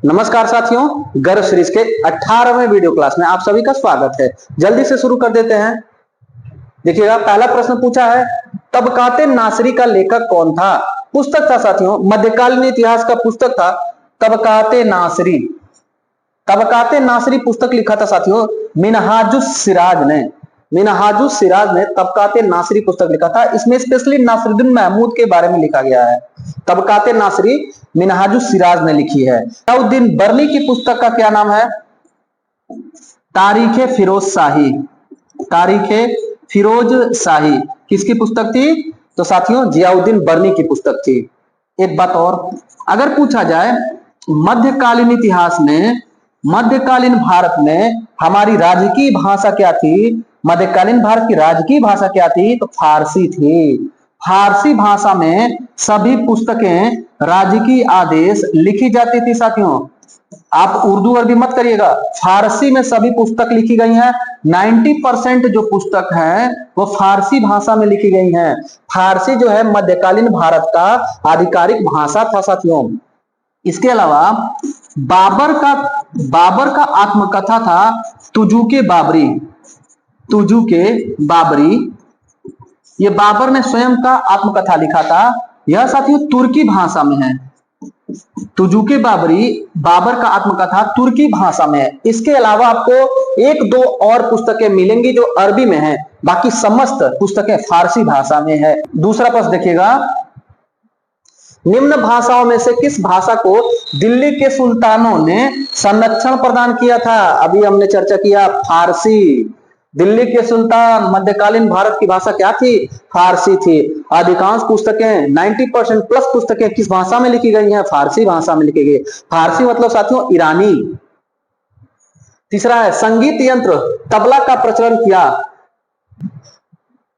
नमस्कार साथियों, गर्व सीरीज के 18वें वीडियो क्लास में आप सभी का स्वागत है। जल्दी से शुरू कर देते हैं। देखिएगा, पहला प्रश्न पूछा है, तबकाते नासरी का लेखक कौन था? पुस्तक था साथियों, मध्यकालीन इतिहास का पुस्तक था तबकाते नासरी। तबकाते नासरी पुस्तक लिखा था साथियों मिनहाजुस सिराज ने। मिनहाजुस सिराज ने तबकाते नासरी पुस्तक लिखा था। इसमें स्पेशली नासरुद्दीन महमूद के बारे में लिखा गया है। तबकाते नासरी मिनहाजुस सिराज ने लिखी है। अलाउद्दीन बर्नी की पुस्तक का क्या नाम है? तारीखे फिरोज शाही। तारीखे फिरोज शाही किसकी पुस्तक थी? तो साथियों जियाउद्दीन बर्नी की पुस्तक थी। एक बात और, अगर पूछा जाए मध्यकालीन इतिहास में, मध्यकालीन भारत में हमारी राजकीय भाषा क्या थी? मध्यकालीन भारत की राजकीय भाषा क्या थी? तो फारसी थी। फारसी भाषा में सभी पुस्तकें, राजकीय आदेश लिखी जाती थी साथियों। आप उर्दू अरबी मत करिएगा, फारसी में सभी पुस्तक लिखी गई हैं। 90% जो पुस्तक हैं वो फारसी भाषा में लिखी गई हैं। फारसी जो है मध्यकालीन भारत का आधिकारिक भाषा था साथियों। इसके अलावा बाबर का आत्मकथा था तुजुके बाबरी। तुजुके बाबरी, ये बाबर ने स्वयं का आत्मकथा लिखा था। यह साथियों तुर्की भाषा में है। तुजुके बाबरी, बाबर का आत्मकथा तुर्की भाषा में है। इसके अलावा आपको एक दो और पुस्तकें मिलेंगी जो अरबी में है, बाकी समस्त पुस्तकें फारसी भाषा में है। दूसरा प्रश्न देखिएगा, निम्न भाषाओं में से किस भाषा को दिल्ली के सुल्तानों ने संरक्षण प्रदान किया था? अभी हमने चर्चा किया फारसी। दिल्ली के सुल्तान, मध्यकालीन भारत की भाषा क्या थी? फारसी थी। अधिकांश पुस्तकें, 90% प्लस पुस्तकें किस भाषा में लिखी गई हैं? फारसी भाषा में लिखी गई। फारसी मतलब साथियों ईरानी। तीसरा है, संगीत यंत्र तबला का प्रचलन किया,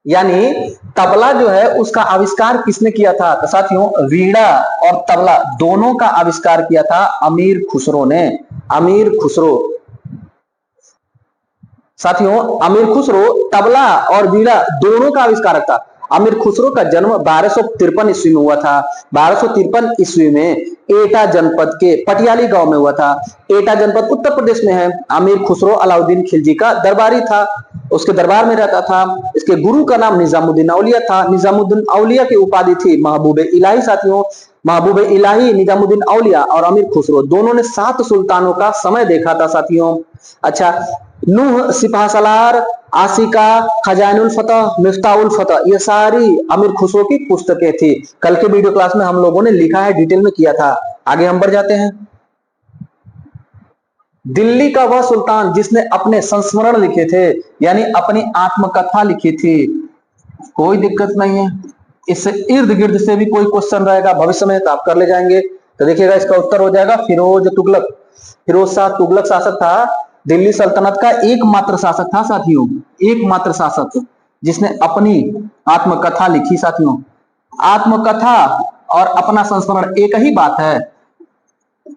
यानी तबला जो है उसका आविष्कार किसने किया था? तो साथियों वीणा और तबला दोनों का आविष्कार किया था अमीर खुसरो ने। अमीर खुसरो, साथियों अमीर खुसरो तबला और वीणा दोनों का आविष्कारक था। अमीर खुसरो का जन्म 1253 ईस्वी में हुआ था। 1253 ईस्वी में एटा जनपद के पटियाली गांव में हुआ था। एटा जनपद उत्तर प्रदेश में है। अमीर खुसरो अलाउद्दीन खिलजी का दरबारी था, उसके दरबार में रहता था। इसके गुरु का नाम निजामुद्दीन औलिया था। निजामुद्दीन औलिया की उपाधि थी महबूब इलाही साथियों। महबूब इलाही, निजामुद्दीन औलिया और अमीर खुसरो दोनों ने 7 सुल्तानों का समय देखा था साथियों। अच्छा, नूह, सिपाह सलार, आशिका, खजानुल फतह, मिफ्ताहुल फतह, ये सारी अमीर खुसरो की पुस्तकें थी। कल के वीडियो क्लास में हम लोगों ने लिखा है, डिटेल में किया था। आगे हम बढ़ जाते हैं। दिल्ली का वह सुल्तान जिसने अपने संस्मरण लिखे थे, यानी अपनी आत्मकथा लिखी थी। कोई दिक्कत नहीं है, इससे इर्द गिर्द से भी कोई क्वेश्चन रहेगा भविष्य में तो आप कर ले जाएंगे। तो देखिएगा, इसका उत्तर हो जाएगा फिरोज तुगलक। फिरोज शाह तुगलक शासक था, दिल्ली सल्तनत का एकमात्र शासक था साथियों। एकमात्र शासक जिसने अपनी आत्मकथा लिखी साथियों। आत्मकथा और अपना संस्मरण एक ही बात है।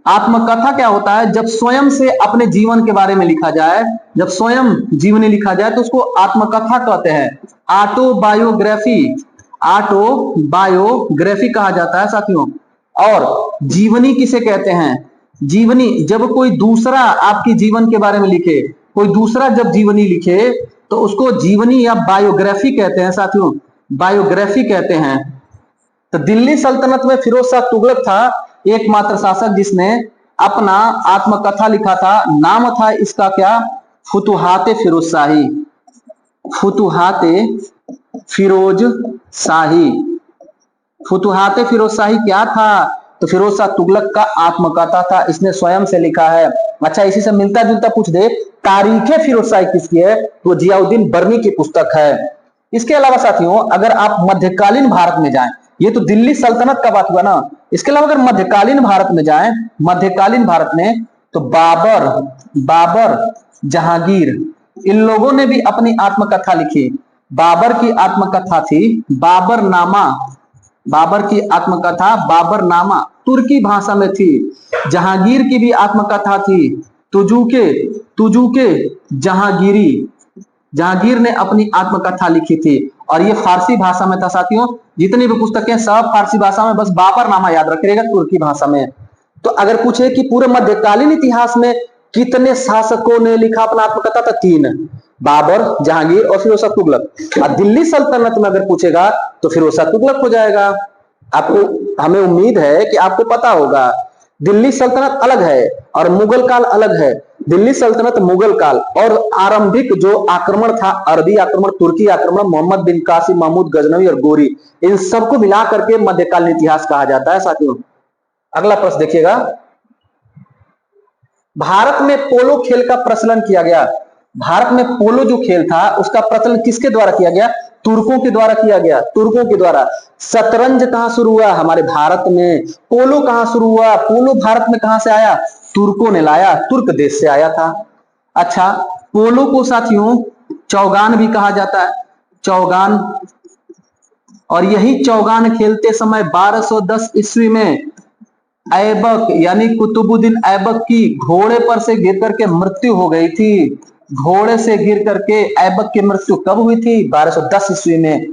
आत्मकथा क्या होता है? जब स्वयं से अपने जीवन के बारे में लिखा जाए, जब स्वयं जीवनी लिखा जाए तो उसको आत्मकथा कहते हैं। ऑटोबायोग्राफी, ऑटोबायोग्राफी कहा जाता है साथियों। और जीवनी किसे कहते हैं? जीवनी जब कोई दूसरा आपकी जीवन के बारे में लिखे, कोई दूसरा जब जीवनी लिखे तो उसको जीवनी या बायोग्राफी कहते हैं साथियों। बायोग्राफी कहते हैं। तो दिल्ली सल्तनत में फिरोज शाह तुगलक था एकमात्र शासक जिसने अपना आत्मकथा लिखा था। नाम था इसका क्या? फुतुहाते फिरोज शाही। फुतुहाते फिरोज शाही। फुतुहाते फिरोज शाही क्या था? तो फिरोज शाह तुगलक का आत्मकथा था, इसने स्वयं से लिखा है। अच्छा, इसी से मिलता जुलता पूछ दे, तारीखे फिरोज शाही किसकी है? तो जियाउद्दीन बर्नी की पुस्तक है। इसके अलावा साथियों अगर आप मध्यकालीन भारत में जाएं, ये तो दिल्ली सल्तनत का बात हुआ ना, इसके अलावा अगर मध्यकालीन भारत में जाएं, मध्यकालीन भारत में तो बाबर, जहांगीर, इन लोगों ने भी अपनी आत्मकथा लिखी। बाबर की आत्मकथा थी बाबरनामा। बाबर की आत्मकथा बाबरनामा तुर्की भाषा में थी। जहांगीर की भी आत्मकथा थी तुजुके जहांगीरी। जहांगीर ने अपनी आत्मकथा लिखी थी और ये फारसी भाषा में था साथियों। जितनी भी पुस्तकें सब फारसी भाषा में, बस बाबरनामा याद रखिएगा तुर्की भाषा में। तो अगर पूछे कि पूरे मध्यकालीन इतिहास में कितने शासकों ने लिखा अपना आत्मकथा, तो 3, बाबर, जहांगीर और फिरोजशाह तुगलक। और दिल्ली सल्तनत में अगर पूछेगा तो फिरोजशाह तुगलक हो जाएगा। आपको, हमें उम्मीद है कि आपको पता होगा। दिल्ली सल्तनत अलग है और मुगल काल अलग है। दिल्ली सल्तनत मुगल काल और आरंभिक जो आक्रमण था, अरबी आक्रमण, तुर्की आक्रमण, मोहम्मद बिन कासिम, महमूद गजनवी और गोरी, इन सबको मिला करके मध्यकालीन इतिहास कहा जाता है साथियों। अगला प्रश्न देखिएगा, भारत में पोलो खेल का प्रचलन किया गया। भारत में पोलो जो खेल था उसका प्रचलन किसके द्वारा किया गया? तुर्कों के द्वारा किया गया, तुर्कों के द्वारा। शतरंज कहां शुरू हुआ? हमारे भारत में। पोलो कहां शुरू हुआ? पोलो भारत में कहां से आया? तुर्कों ने लाया, तुर्क देश से आया था। अच्छा, पोलो को साथियों चौगान भी कहा जाता है, चौगान। और यही चौगान खेलते समय 1210 ईस्वी में ऐबक यानी कुतुबुद्दीन ऐबक की घोड़े पर से गिर करके मृत्यु हो गई थी। घोड़े से गिर करके ऐबक की मृत्यु कब हुई थी? 1210 ईस्वी में।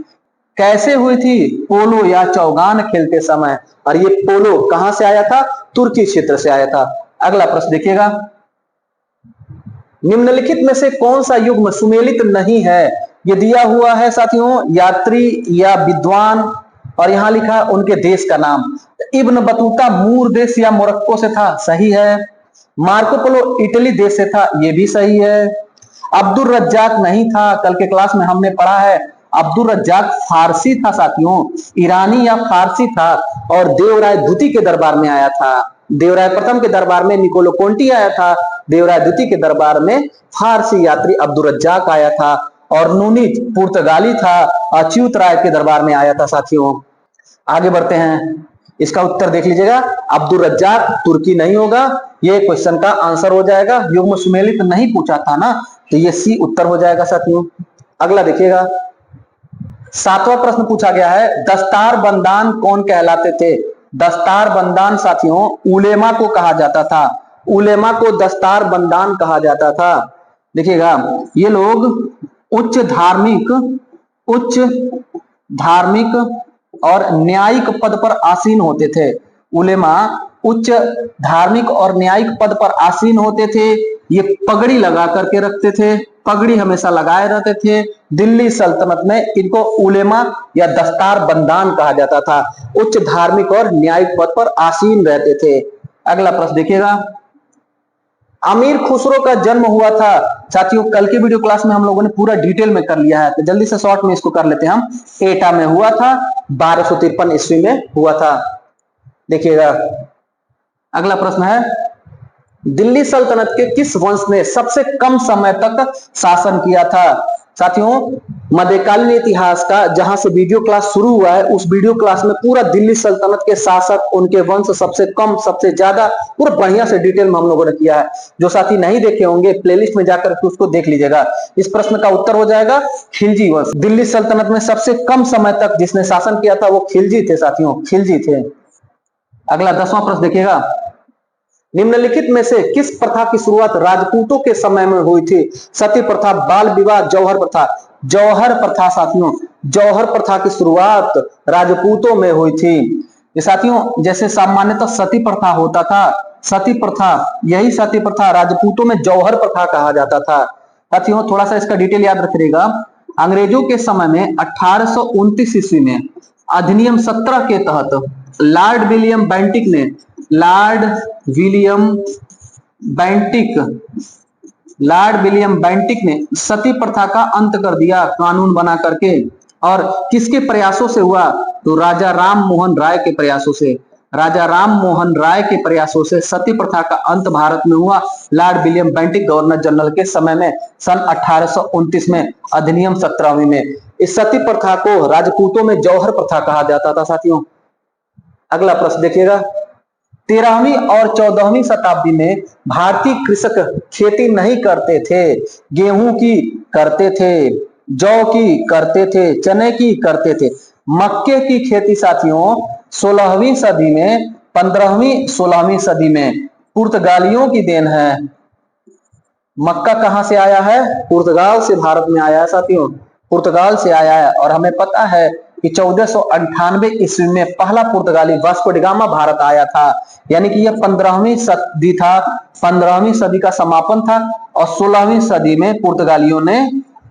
कैसे हुई थी? पोलो या चौगान खेलते समय। और ये पोलो कहां से आया था? तुर्की क्षेत्र से आया था। अगला प्रश्न देखिएगा, निम्नलिखित में से कौन सा युग्म सुमेलित नहीं है? ये दिया हुआ है साथियों, यात्री या विद्वान, और यहां लिखा उनके देश का नाम। इब्न बतूता मूर देश या मोरक्को से था, सही है। मार्को पोलो इटली देश से था, ये भी सही है। अब्दुल रज्जाक नहीं था, कल के क्लास में हमने पढ़ा है। अब्दुल रज्जाक फारसी था साथियों, ईरानी या फारसी था, और देवराय द्वितीय के दरबार में आया था। देवराय प्रथम के दरबार में निकोलो कोंटी आया था, देवराय द्वितीय के दरबार में फारसी यात्री अब्दुल रज्जाक आया था। और नूनिज पुर्तगाली था, अच्युत राय के दरबार में आया था साथियों। आगे बढ़ते हैं, इसका उत्तर देख लीजिएगा, अब्दुल रज्जाक तुर्की नहीं होगा, ये क्वेश्चन का आंसर हो जाएगा। युग्म सुमेलित नहीं पूछा था ना, तो ये सी उत्तर हो जाएगा साथियों। अगला देखिएगा, 7वां प्रश्न पूछा गया है, दस्तार बंदान कौन कहलाते थे? दस्तार बंदान साथियों उलेमा को कहा जाता था, उलेमा को दस्तार बंदान कहा जाता था। देखिएगा, ये लोग उच्च धार्मिक और न्यायिक पद पर आसीन होते थे। उलेमा उच्च धार्मिक और न्यायिक पद पर आसीन होते थे। ये पगड़ी लगा करके रखते थे, पगड़ी हमेशा लगाए रहते थे। दिल्ली सल्तनत में इनको उलेमा या दस्तार बंदान कहा जाता था, उच्च धार्मिक और न्यायिक पद पर आसीन रहते थे। अगला प्रश्न देखिएगा, अमीर खुसरो का जन्म हुआ था। साथियों कल की वीडियो क्लास में हम लोगों ने पूरा डिटेल में कर लिया है, तो जल्दी से शॉर्ट में इसको कर लेते हैं हम। एटा में हुआ था, 1253 ईस्वी में हुआ था। देखिएगा, अगला प्रश्न है, दिल्ली सल्तनत के किस वंश ने सबसे कम समय तक शासन किया था? साथियों मध्यकालीन इतिहास का जहां से वीडियो क्लास शुरू हुआ है, उस वीडियो क्लास में पूरा दिल्ली सल्तनत के शासक, उनके वंश, सबसे कम सबसे ज्यादा, पूरा बढ़िया से डिटेल में हम लोगों ने किया है। जो साथी नहीं देखे होंगे प्लेलिस्ट में जाकर के उसको देख लीजिएगा। इस प्रश्न का उत्तर हो जाएगा खिलजी वंश। दिल्ली सल्तनत में सबसे कम समय तक जिसने शासन किया था वो खिलजी थे साथियों, खिलजी थे। अगला 10वां प्रश्न देखिएगा, निम्नलिखित में से किस प्रथा की शुरुआत राजपूतों के समय में हुई थी? सती प्रथा, बाल विवाह, जौहर प्रथा। जौहर प्रथा साथियों, जौहर प्रथा की शुरुआत राजपूतों में हुई थी। ये साथियों जैसे सामान्यतः सती प्रथा होता था, सती प्रथा, यही सती प्रथा राजपूतों में जौहर प्रथा कहा जाता था। साथियों थोड़ा सा इसका डिटेल याद रखिएगा। अंग्रेजों के समय में 1829 ईस्वी में अधिनियम 17 के तहत लॉर्ड विलियम बेंटिक ने सती प्रथा का अंत कर दिया कानून बना करके। और किसके प्रयासों से हुआ? तो राजा राम मोहन राय के प्रयासों से। राजा राम मोहन राय के प्रयासों से सती प्रथा का अंत भारत में हुआ, Lord William Bentinck governor general के समय में, सन 1829 में, अधिनियम 17वीं में। इस सती प्रथा को राजपूतों में जौहर प्रथा कहा जाता था साथियों। अगला प्रश्न देखिएगा, 13वीं और 14वीं शताब्दी में भारतीय कृषक खेती नहीं करते थे। गेहूं की करते थे, जौ की करते थे, चने की करते थे। मक्के की खेती साथियों 16वीं सदी में, 15वीं-16वीं सदी में पुर्तगालियों की देन है। मक्का कहां से आया है? पुर्तगाल से भारत में आया है साथियों, पुर्तगाल से आया है। और हमें पता है कि 1498 ईस्वी में पहला पुर्तगाली वास्को डी गामा भारत आया था। यानी कि यह 15वीं सदी था, 15वीं सदी का समापन था और 16वीं सदी में पुर्तगालियों ने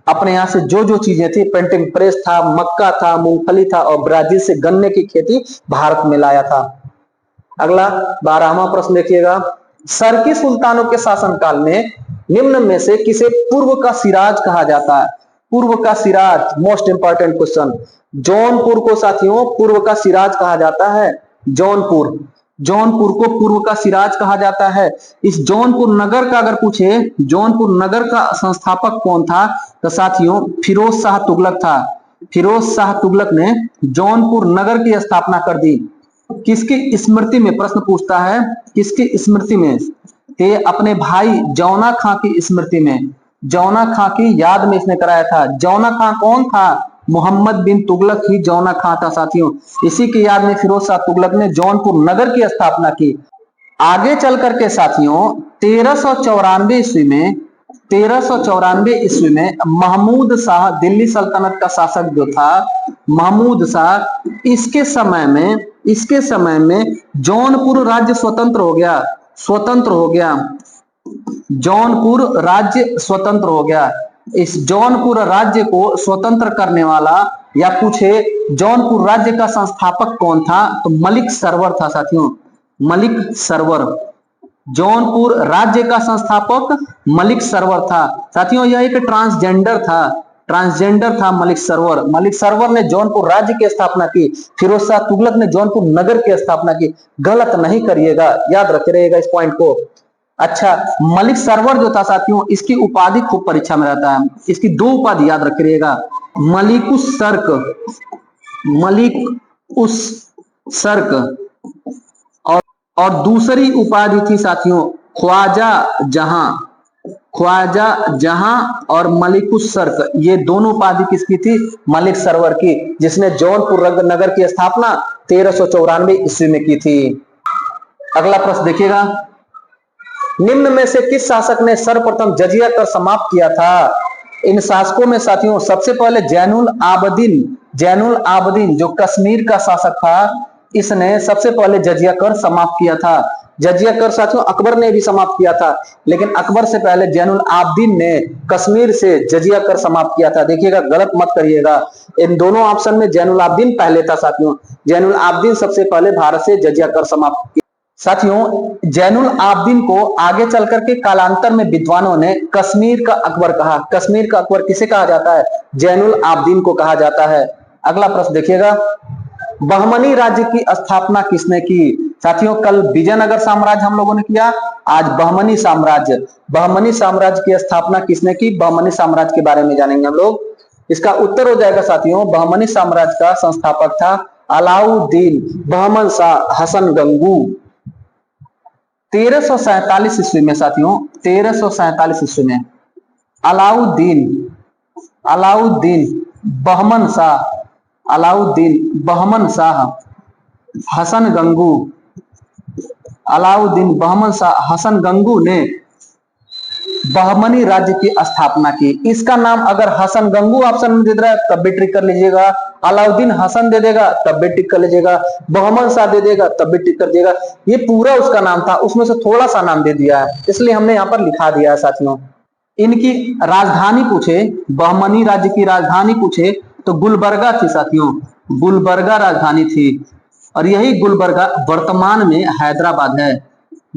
अपने यहाँ से जो जो चीजें थी, प्रिंटिंग प्रेस था, मक्का था, मूंगफली था और ब्राजील से गन्ने की खेती भारत में लाया था। अगला 12वां प्रश्न देखिएगा, सरकी सुल्तानों के शासनकाल में निम्न में से किसे पूर्व का सिराज कहा जाता है? पूर्व का Siraj, most important question. Jaunpur को साथियों पूर्व का सिराज कहा जाता है। जौनपुर, जौनपुर को पूर्व का सिराज कहा जाता है। इस जौनपुर नगर का अगर पूछे, जौनपुर नगर का संस्थापक कौन था, तो साथियों फिरोज शाह तुगलक था। फिरोज शाह तुगलक ने जौनपुर नगर की स्थापना कर दी। किसकी स्मृति में, प्रश्न पूछता है किसकी स्मृति में? ते अपने भाई जौना खां की स्मृति में, जौना खां की याद में इसने कराया था। जौना खां कौन था? मोहम्मद बिन तुगलक ही जौना खां था साथियों। इसी की याद में फिरोज शाह तुगलक ने जौनपुर नगर की स्थापना की। आगे चल करके साथियों 1394 ईस्वी में, 1394 ईस्वी में महमूद शाह, दिल्ली सल्तनत का शासक जो था महमूद शाह, इसके समय में जौनपुर राज्य स्वतंत्र हो गया, स्वतंत्र हो गया। जौनपुर राज्य स्वतंत्र हो गया। इस जौनपुर राज्य को स्वतंत्र करने वाला या पूछे जौनपुर राज्य का संस्थापक कौन था, तो मलिक सरवर था साथियों, मलिक सरवर। जौनपुर राज्य का संस्थापक मलिक सरवर था साथियों। यह एक ट्रांसजेंडर था, ट्रांसजेंडर था मलिक सरवर। मलिक सरवर ने जौनपुर राज्य की स्थापना की, फिरोज शाह तुगलक ने जौनपुर नगर की स्थापना की। गलत नहीं करिएगा, याद रखे रहिएगा इस पॉइंट को। अच्छा, मलिक सरवर जो था साथियों, इसकी उपाधि खूब परीक्षा में रहता है। इसकी दो उपाधि याद रखे रहिएगा, मलिकुस सर्क, मलिक उस सर्क, और दूसरी उपाधि थी साथियों ख्वाजा जहां, ख्वाजा जहां और मलिकुस सर्क। ये दोनों उपाधि किसकी थी? मलिक सरवर की, जिसने जौनपुर नगर की स्थापना 1394 ईस्वी में की थी। अगला प्रश्न देखिएगा, निम्न में से किस शासक ने सर्वप्रथम जजिया कर समाप्त किया था? इन शासकों में साथियों सबसे पहले जैनुल आबदीन, जैनुल आबदीन जो कश्मीर का शासक था, इसने सबसे पहले जजिया कर समाप्त किया था। जजिया कर साथियों अकबर ने भी समाप्त किया था, लेकिन अकबर से पहले जैनुल आबदीन ने कश्मीर से जजिया कर समाप्त किया था। देखिएगा, गलत मत करिएगा, इन दोनों ऑप्शन में जैनुल आबदीन पहले था साथियों। जैनुल आबदीन सबसे पहले भारत से जजिया कर समाप्त किया। साथियों जैनुल आबदीन को आगे चल करके कालांतर में विद्वानों ने कश्मीर का अकबर कहा। कश्मीर का अकबर किसे कहा जाता है? जैनुल आबदीन को कहा जाता है। अगला प्रश्न देखिएगा, बहमनी राज्य की स्थापना किसने की? साथियों कल विजयनगर साम्राज्य हम लोगों ने किया, आज बहमनी साम्राज्य। बहमनी साम्राज्य की स्थापना किसने की? बहमनी साम्राज्य के बारे में जानेंगे हम लोग। इसका उत्तर हो जाएगा साथियों, बहमनी साम्राज्य का संस्थापक था अलाउद्दीन बहमन शाह हसन गंगू। 1347 ईस्वी में साथियों, 1347 ईस्वी में अलाउद्दीन, अलाउद्दीन बहमन शाह, अलाउद्दीन बहमन शाह हसन गंगू, अलाउद्दीन बहमन शाह हसन गंगू ने बहमनी राज्य की स्थापना की। इसका नाम अगर हसन गंगू ऑप्शन में दे रहा है तब भी टिक कर लीजिएगा, अलाउद्दीन हसन दे देगा तब भी टिक कर लीजिएगा, बहमन शाह दे देगा तब भी टिक कर दिएगा। ये पूरा उसका नाम था, उसमें से थोड़ा सा नाम दे दिया है, इसलिए हमने यहाँ पर लिखा दिया है साथियों। इनकी राजधानी पूछे, बहमनी राज्य की राजधानी पूछे तो गुलबर्गा थी साथियों, गुलबर्गा राजधानी थी। और यही गुलबर्गा वर्तमान में हैदराबाद है।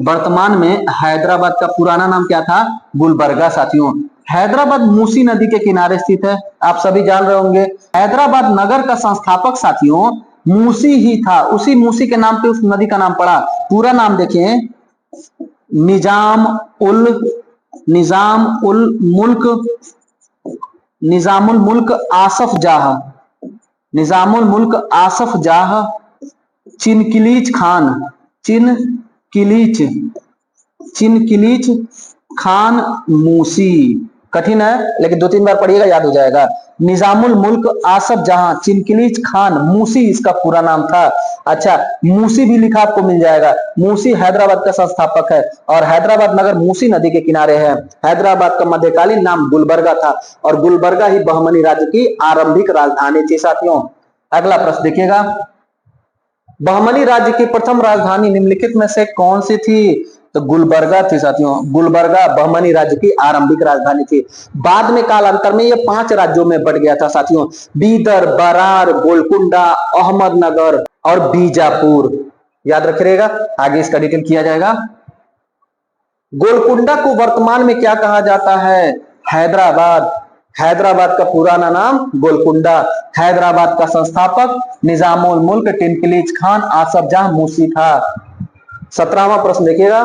वर्तमान में हैदराबाद का पुराना नाम क्या था? गुलबर्गा साथियों। हैदराबाद मूसी नदी के किनारे स्थित है, आप सभी जान रहे होंगे। हैदराबाद नगर का संस्थापक साथियों मूसी ही था, उसी मूसी के नाम पे उस नदी का नाम पड़ा। पूरा नाम देखें, निजाम निजामुल मुल्क आसफ जाह, निजामुल मुल्क आसफ जाह चिनकिलीच खान, चिनकिलीच खान मूसी। कठिन है लेकिन 2-3 बार पढ़िएगा याद हो जाएगा। निजामुल मुल्क आसफ जहां चिनकिलीच खान मूसी इसका पूरा नाम था। अच्छा, मूसी भी लिखा आपको मिल जाएगा। मूसी हैदराबाद का संस्थापक है और हैदराबाद नगर मूसी नदी के किनारे है। हैदराबाद का मध्यकालीन नाम गुलबर्गा था और गुलबर्गा ही बहमनी राज्य की आरंभिक राजधानी थी साथियों। अगला प्रश्न देखिएगा, बहमनी राज्य की प्रथम राजधानी निम्नलिखित में से कौन सी थी? तो गुलबर्गा थी साथियों। गुलबर्गा बहमनी राज्य की आरंभिक राजधानी थी। बाद में कालांतर में ये 5 राज्यों में बट गया था साथियों, बीदर, बरार, गोलकुंडा, अहमदनगर और बीजापुर। याद रखिएगा, आगे इसका डिटेल किया जाएगा। गोलकुंडा को वर्तमान में क्या कहा जाता है? हैदराबाद। हैदराबाद का पुराना नाम गोलकुंडा। हैदराबाद का संस्थापक निजामुल मुल्क टिनकलिज खान आसफ जहां मूसी था। 17वां प्रश्न देखिएगा,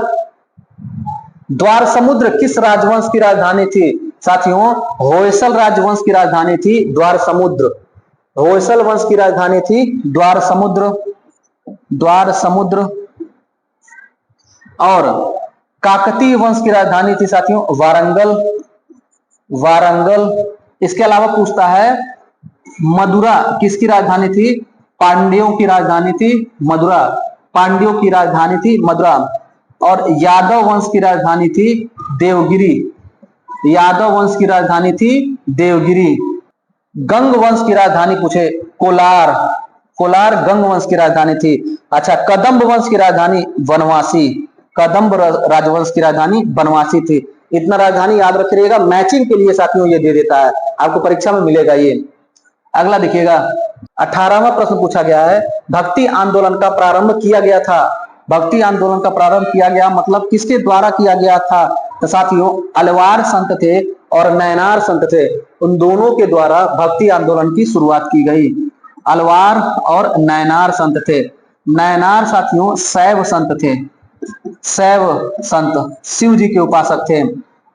द्वार समुद्र किस राजवंश की राजधानी थी? साथियों, होयसल राजवंश की राजधानी थी द्वार समुद्र। होयसल वंश की राजधानी थी द्वार समुद्र। द्वार समुद्र। और काकतीय वंश की राजधानी थी साथियों वारंगल। वारंगल। इसके अलावा पूछता है मदुरा किसकी राजधानी थी? पांड्यों की राजधानी थी मदुरा। पांड्यों की राजधानी थी मदुरा। और यादव वंश की राजधानी थी देवगिरी। यादव वंश की राजधानी थी देवगिरी। गंग वंश की राजधानी पूछे, कोलार। कोलार गंग वंश की राजधानी थी। अच्छा, कदम्ब वंश की राजधानी बनवासी। कदम्ब राजवंश की राजधानी बनवासी थी। इतना राजधानी याद रखिएगा, मैचिंग के लिए साथियों ये दे देता है, आपको परीक्षा में मिलेगा ये। अगला देखिएगा, 18वां प्रश्न पूछा गया है, भक्ति आंदोलन का प्रारंभ किया गया था। भक्ति आंदोलन का प्रारंभ किया गया मतलब किसके द्वारा किया गया था? तो साथियों, अलवार संत थे और नयनार संत थे, उन दोनों के द्वारा भक्ति आंदोलन की शुरुआत की गई। अलवार और नयनार संत थे। नयनार साथियों शैव संत थे। शैव संत शिव जी के उपासक थे।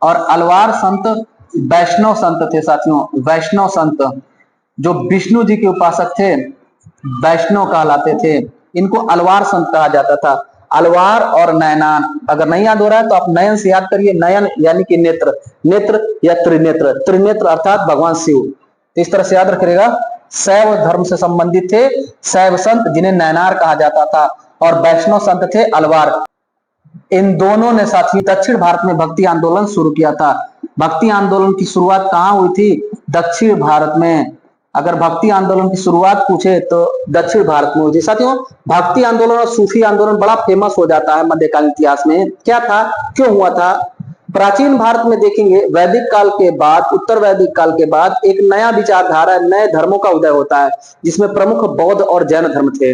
और अलवार संत वैष्णव संत थे साथियों। वैष्णव संत जो विष्णु जी के उपासक थे, वैष्णव कहलाते थे। इनको अलवार संत कहा जाता था। अलवार और नयनार, अगर नहीं याद हो रहा है तो आप नयन से याद करिए। नयन यानी कि नेत्र, नेत्र या त्रिनेत्र। त्रिनेत्र अर्थात भगवान शिव। तो इस तरह से याद रखिएगा, शैव धर्म से संबंधित थे शैव संत, जिन्हें नयनार कहा जाता था, और वैष्णव संत थे अलवार। इन दोनों ने साथी दक्षिण भारत में भक्ति आंदोलन शुरू किया था। भक्ति आंदोलन की शुरुआत कहां हुई थी? दक्षिण भारत में। अगर भक्ति आंदोलन की शुरुआत पूछे तो दक्षिण भारत में हुई थी। साथियों, भक्ति आंदोलन और सूफी आंदोलन बड़ा फेमस हो जाता है मध्यकालीन इतिहास में। क्या था, क्यों हुआ था? प्राचीन भारत में देखेंगे, वैदिक काल के बाद, उत्तर वैदिक काल के बाद एक नया विचारधारा, नए धर्मों का उदय होता है, जिसमें प्रमुख बौद्ध और जैन धर्म थे।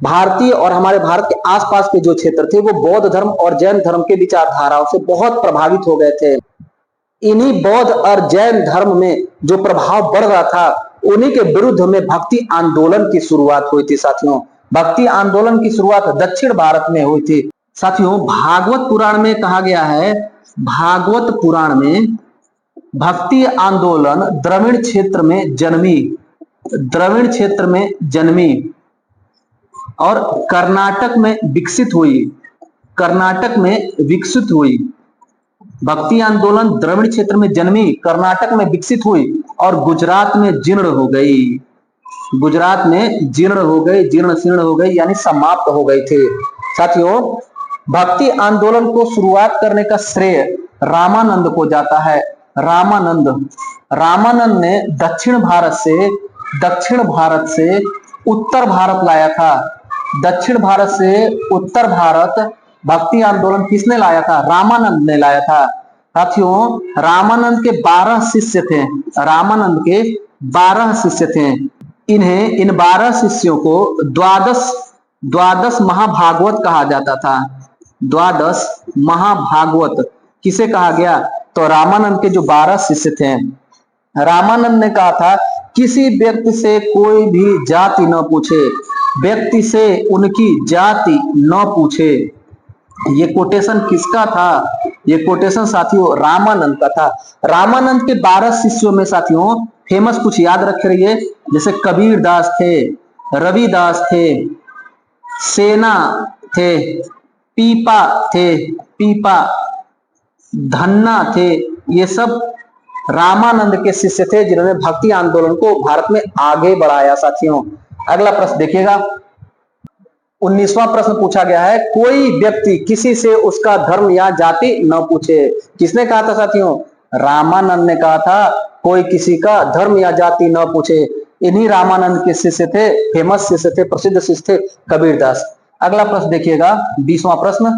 भारतीय और हमारे भारत के आसपास के जो क्षेत्र थे वो बौद्ध धर्म और जैन धर्म के विचारधाराओं से बहुत प्रभावित हो गए थे। इन्हीं बौद्ध और जैन धर्म में जो प्रभाव बढ़ रहा था, उन्हीं के विरुद्ध में भक्ति आंदोलन की शुरुआत हुई थी साथियों। भक्ति आंदोलन की शुरुआत दक्षिण भारत में हुई थी साथियों। भागवत पुराण में कहा गया है, भागवत पुराण में भक्ति आंदोलन द्रविड़ क्षेत्र में जन्मी। द्रविड़ क्षेत्र में जन्मी और कर्नाटक में विकसित हुई। कर्नाटक में विकसित हुई। भक्ति आंदोलन द्रविड़ क्षेत्र में जन्मी, कर्नाटक में विकसित हुई और गुजरात में जीर्ण हो गई। गुजरात में जीर्ण हो गई, जीर्ण शीर्ण हो गई, यानी समाप्त हो गए थे। साथियों, भक्ति आंदोलन को शुरुआत करने का श्रेय रामानंद को जाता है। रामानंद। रामानंद ने दक्षिण भारत से उत्तर भारत लाया था। दक्षिण भारत से उत्तर भारत भक्ति आंदोलन किसने लाया था? रामानंद ने लाया था। साथियों, रामानंद के 12 शिष्य थे। रामानंद के 12 शिष्य थे। इन 12 शिष्यों को द्वादश महाभागवत कहा जाता था। द्वादश महाभागवत किसे कहा गया? तो रामानंद के जो 12 शिष्य थे। रामानंद ने कहा था, किसी व्यक्ति से कोई भी जाति न पूछे, व्यक्ति से उनकी जाति न पूछे। ये कोटेशन किसका था? ये कोटेशन साथियों रामानंद का था। रामानंद के 12 शिष्यों में साथियों फेमस कुछ याद रख रही है, जैसे कबीर दास थे, रविदास थे, सेना थे, पीपा धन्ना थे। ये सब रामानंद के शिष्य थे, जिन्होंने भक्ति आंदोलन को भारत में आगे बढ़ाया साथियों। अगला प्रश्न देखिएगा, 19वां प्रश्न पूछा गया है, कोई व्यक्ति किसी से उसका धर्म या जाति न पूछे। किसने कहा था साथियों? रामानंद ने कहा था, कोई किसी का धर्म या जाति न पूछे। इन्हीं रामानंद के शिष्य थे, फेमस शिष्य थे, प्रसिद्ध शिष्य थे कबीरदास। अगला प्रश्न देखिएगा, 20वां प्रश्न,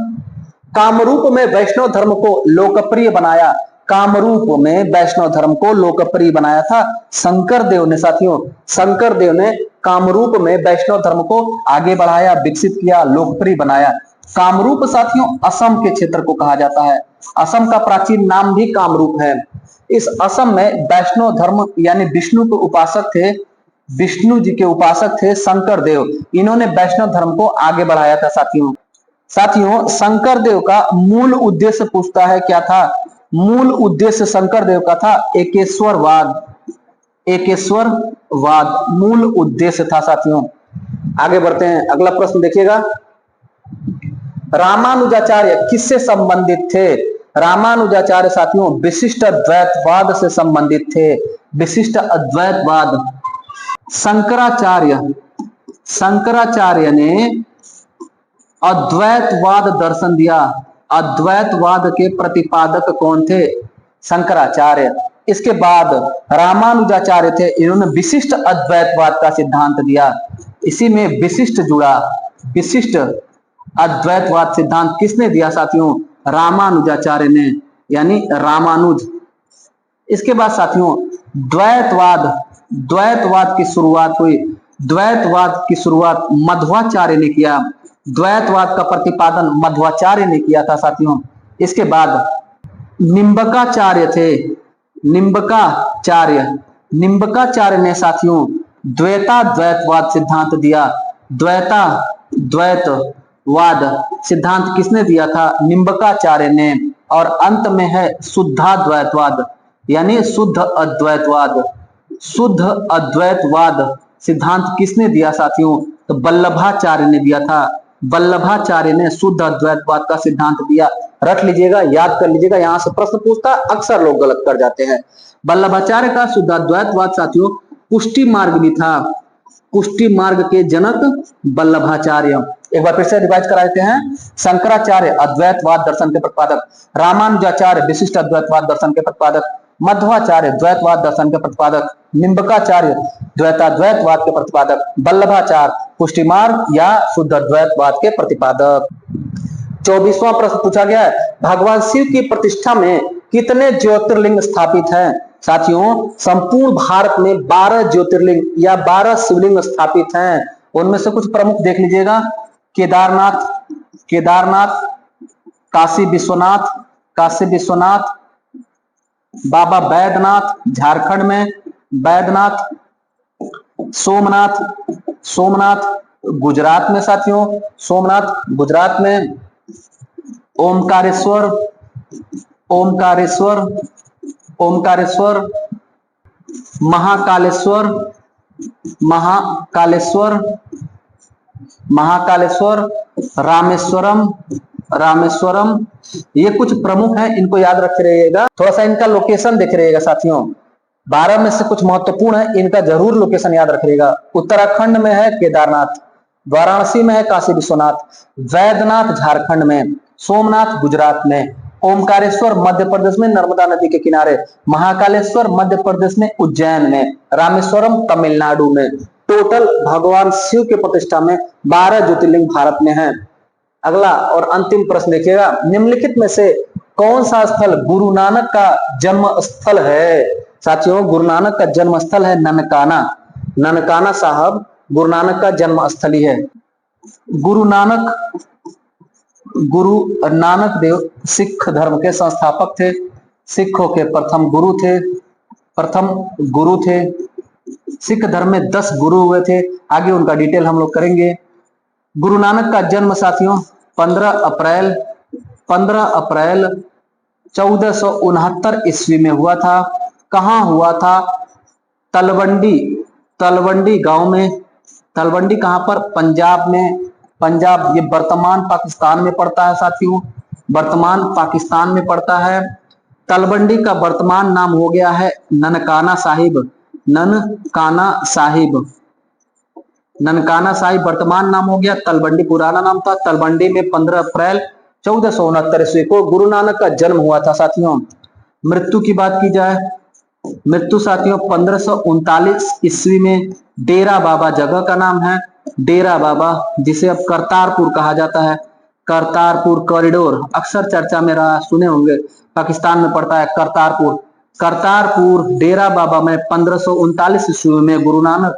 कामरूप में वैष्णव धर्म को लोकप्रिय बनाया, कामरूप में वैष्णव धर्म को लोकप्रिय बनाया था शंकर देव ने। साथियों, शंकर देव ने कामरूप में वैष्णव धर्म को आगे बढ़ाया, विकसित किया, लोकप्रिय बनाया। कामरूप साथियों असम के क्षेत्र को कहा जाता है। असम का प्राचीन नाम भी कामरूप है। इस असम में वैष्णव धर्म यानी विष्णु के उपासक थे, विष्णु जी के उपासक थे शंकर देव। इन्होंने वैष्णव धर्म को आगे बढ़ाया था। साथियों शंकर देव का मूल उद्देश्य पूछता है क्या था? मूल उद्देश्य शंकर देव का था एकेश्वरवाद, एकेश्वरवाद मूल उद्देश्य था। साथियों आगे बढ़ते हैं, अगला प्रश्न देखिएगा, रामानुजाचार्य किससे संबंधित थे? रामानुजाचार्य साथियों विशिष्ट अद्वैतवाद से संबंधित थे, विशिष्ट अद्वैतवाद। शंकराचार्य ने अद्वैतवाद दर्शन दिया। अद्वैतवाद के प्रतिपादक कौन थे? शंकराचार्य। इसके बाद रामानुजाचार्य थे, इन्होंने विशिष्ट अद्वैतवाद का सिद्धांत दिया। इसी में विशिष्ट जुड़ा, विशिष्ट अद्वैतवाद सिद्धांत किसने दिया साथियों? रामानुजाचार्य ने, यानी रामानुज। इसके बाद साथियों द्वैतवाद, द्वैतवाद की शुरुआत हुई, द्वैतवाद की शुरुआत मध्वाचार्य ने किया। द्वैतवाद का प्रतिपादन मध्वाचार्य ने किया था साथियों। इसके बाद निम्बकाचार्य थे, निम्बकाचार्य ने साथियों द्वैताद्वैतवाद सिद्धांत दिया। द्वैतवाद सिद्धांत किसने दिया था? निम्बकाचार्य ने। और अंत में है शुद्धाद्वैतवाद, यानी शुद्ध अद्वैतवाद। शुद्ध अद्वैतवाद सिद्धांत किसने दिया साथियों? तो वल्लभाचार्य ने दिया था। वल्लभाचार्य ने शुद्ध अद्वैतवाद का सिद्धांत दिया। रख लीजिएगा, याद कर लीजिएगा, यहां से प्रश्न पूछता, अक्सर लोग गलत कर जाते हैं। वल्लभाचार्य का शुद्ध अद्वैतवाद साथियों पुष्टि मार्ग भी था। पुष्टि मार्ग के जनक वल्लभाचार्य। एक बार फिर से रिवाइज करा देते हैं। शंकराचार्य अद्वैतवाद दर्शन के प्रतिपादक, रामानुजाचार्य विशिष्ट अद्वैतवाद दर्शन के प्रतिपादक, मध्वाचार्य द्वैतवाद दर्शन के प्रतिपादक, निम्बकाचार्य द्वैताद्वैतवाद के प्रतिपादक, वल्लभाचार्य पुष्टि मार्ग या शुद्ध अद्वैतवाद के प्रतिपादक। 24वां प्रश्न पूछा गया है, भगवान शिव की प्रतिष्ठा में कितने ज्योतिर्लिंग स्थापित हैं? साथियों संपूर्ण भारत में 12 ज्योतिर्लिंग या 12 शिवलिंग स्थापित हैं। उनमें से कुछ प्रमुख देख लीजिएगा, केदारनाथ, काशी विश्वनाथ, बाबा बैद्यनाथ झारखंड में, बैद्यनाथ, सोमनाथ गुजरात में साथियों, सोमनाथ गुजरात में, ओमकारेश्वर, महाकालेश्वर, रामेश्वरम। ये कुछ प्रमुख हैं, इनको याद रखे रहिएगा। थोड़ा सा इनका लोकेशन देख रहिएगा साथियों। 12 में से कुछ महत्वपूर्ण है, इनका जरूर लोकेशन याद रखिएगा। उत्तराखंड में है केदारनाथ, वाराणसी में है काशी विश्वनाथ, वैद्यनाथ झारखंड में, सोमनाथ गुजरात में, ओमकारेश्वर मध्य प्रदेश में नर्मदा नदी के किनारे, महाकालेश्वर मध्य प्रदेश में उज्जैन में, रामेश्वरम तमिलनाडु में। टोटल भगवान शिव के प्रतिष्ठा में 12 ज्योतिर्लिंग भारत में हैं। अगला और अंतिम प्रश्न देखिएगा, निम्नलिखित में से कौन सा स्थल गुरु नानक का जन्म स्थल है? साथियों गुरु नानक का जन्म स्थल है ननकाना। ननकाना साहब गुरु नानक का जन्म स्थली है। गुरु नानक देव सिख धर्म के संस्थापक थे, सिखों के प्रथम गुरु थे। सिख धर्म में 10 गुरु हुए थे, आगे उनका डिटेल हम लोग करेंगे। गुरु नानक का जन्म साथियों 15 अप्रैल 1469 ईस्वी में हुआ था। कहाँ हुआ था? तलवंडी गांव में। तलवंडी कहां पर? पंजाब में। पंजाब ये वर्तमान पाकिस्तान में पड़ता है साथियों, वर्तमान पाकिस्तान में पड़ता है। तलवंडी का वर्तमान नाम हो गया है ननकाना साहिब। ननकाना साहिब वर्तमान नाम हो गया, तलवंडी पुराना नाम था। तलवंडी में 15 अप्रैल 1469 ईस्वी को गुरु नानक का जन्म हुआ था साथियों। मृत्यु की बात की जाए मृत्यु साथियों 1539 ईस्वी में। डेरा बाबा जगह का नाम है, डेरा बाबा, जिसे अब करतारपुर कहा जाता है। करतारपुर कॉरिडोर अक्सर चर्चा में रहा, सुने होंगे, पाकिस्तान में पड़ता है करतारपुर। करतारपुर डेरा बाबा में 1539 ईस्वी में गुरु नानक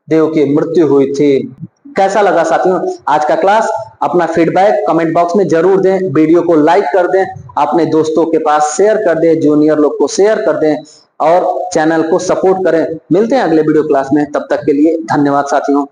देव की मृत्यु हुई थी। कैसा लगा साथियों आज का क्लास? अपना फीडबैक कमेंट बॉक्स में जरूर दें, वीडियो को लाइक कर दें, अपने दोस्तों के पास शेयर कर दें, जूनियर लोग को शेयर कर दें और चैनल को सपोर्ट करें। मिलते हैं अगले वीडियो क्लास में, तब तक के लिए धन्यवाद साथियों।